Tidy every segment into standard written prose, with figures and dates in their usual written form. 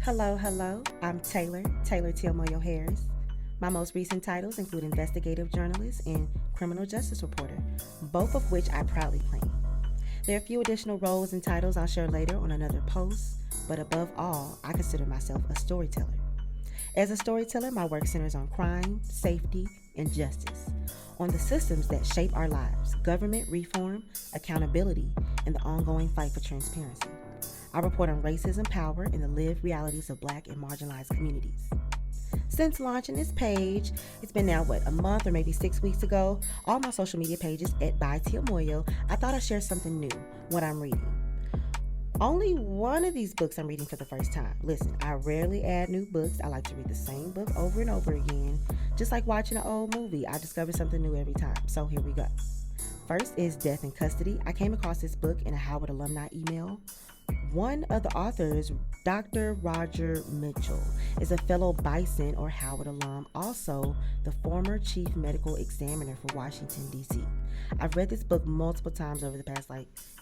Hello. I'm Taylor Tiamoyo Harris. My most recent titles include investigative journalist and criminal justice reporter, both of which I proudly claim. There are a few additional roles and titles I'll share later on another post, but above all, I consider myself a storyteller. As a storyteller, my work centers on crime, safety, and justice, on the systems that shape our lives, government reform, accountability, and the ongoing fight for transparency. I report on racism, power, and the lived realities of Black and marginalized communities. Since launching this page, it's been now, a month or maybe 6 weeks ago, all my social media pages at by Tiamoyo, I thought I'd share something new, what I'm reading. Only one of these books I'm reading for the first time. Listen, I rarely add new books. I like to read the same book over and over again. Just like watching an old movie, I discover something new every time. So here we go. First is Death in Custody. I came across this book in a Howard alumni email. One of the authors, Dr. Roger Mitchell, is a fellow Bison or Howard alum, also the former chief medical examiner for Washington, D.C. I've read this book multiple times over the past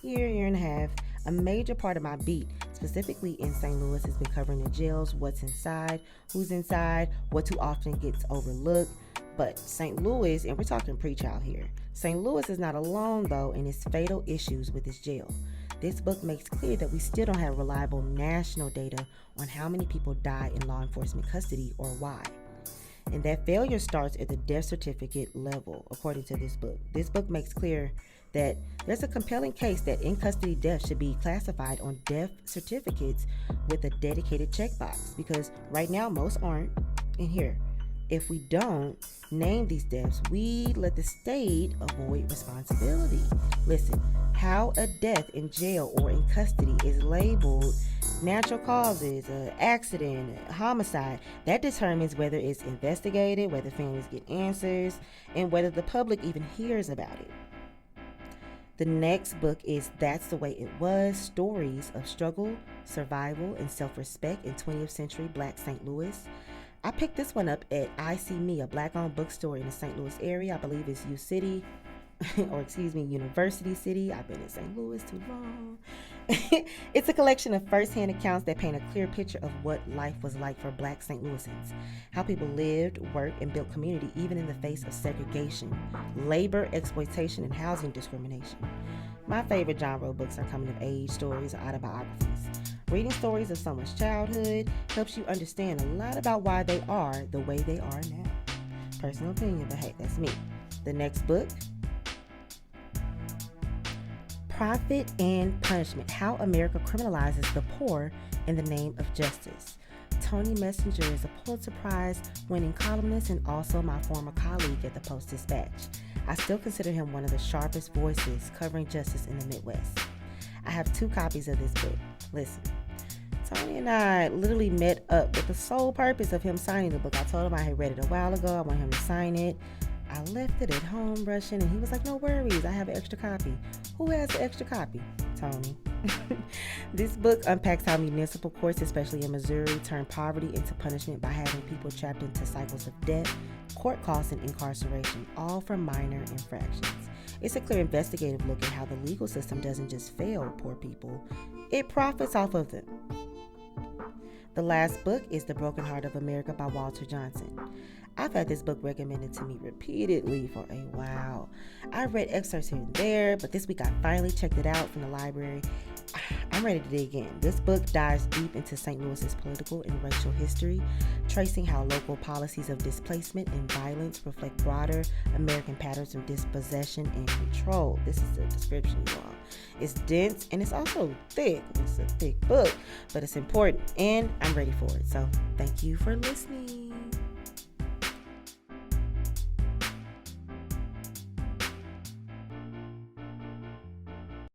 year and a half. A major part of my beat, specifically in St. Louis, has been covering the jails, what's inside, who's inside, what too often gets overlooked. But St. Louis, and we're talking pre-trial here, St. Louis is not alone, though, in its fatal issues with its jail. This book makes clear that we still don't have reliable national data on how many people die in law enforcement custody or why. And that failure starts at the death certificate level, according to this book. This book makes clear that there's a compelling case that in-custody deaths should be classified on death certificates with a dedicated checkbox, because right now most aren't. And here, if we don't name these deaths, we let the state avoid responsibility. Listen, how a death in jail or in custody is labeled natural causes, accident, homicide, that determines whether it's investigated, whether families get answers, and whether the public even hears about it. The next book is That's the Way It Was, Stories of Struggle, Survival, and Self-Respect in 20th-Century Black St. Louis. I picked this one up at EyeSeeMe, a Black-owned bookstore in the St. Louis area. I believe it's University City. I've been in St. Louis too long. It's a collection of first-hand accounts that paint a clear picture of what life was like for Black St. Louisans, how people lived, worked, and built community even in the face of segregation, labor, exploitation, and housing discrimination. My favorite genre of books are coming-of-age stories or autobiographies. Reading stories of someone's childhood helps you understand a lot about why they are the way they are now. Personal opinion, but hey, that's me. The next book, Profit and Punishment: How America Criminalizes the Poor in the Name of Justice. Tony Messenger is a Pulitzer Prize winning columnist and also my former colleague at the Post-Dispatch. I still consider him one of the sharpest voices covering justice in the Midwest. I have 2 copies of this book. Listen, Tony and I literally met up with the sole purpose of him signing the book. I told him I had read it a while ago. I want him to sign it. I left it at home rushing, and he was like, no worries, I have an extra copy. Who has the extra copy? Tony. This book unpacks how municipal courts, especially in Missouri, turn poverty into punishment by having people trapped into cycles of debt, court costs, and incarceration, all for minor infractions. It's a clear investigative look at how the legal system doesn't just fail poor people, it profits off of them. The last book is The Broken Heart of America by Walter Johnson. I've had this book recommended to me repeatedly for a while. I've read excerpts here and there, but this week I finally checked it out from the library. I'm ready to dig in. This book dives deep into St. Louis's political and racial history, tracing how local policies of displacement and violence reflect broader American patterns of dispossession and control. This is the description, you all. It's dense and it's also thick. It's a thick book, but it's important and I'm ready for it. So thank you for listening.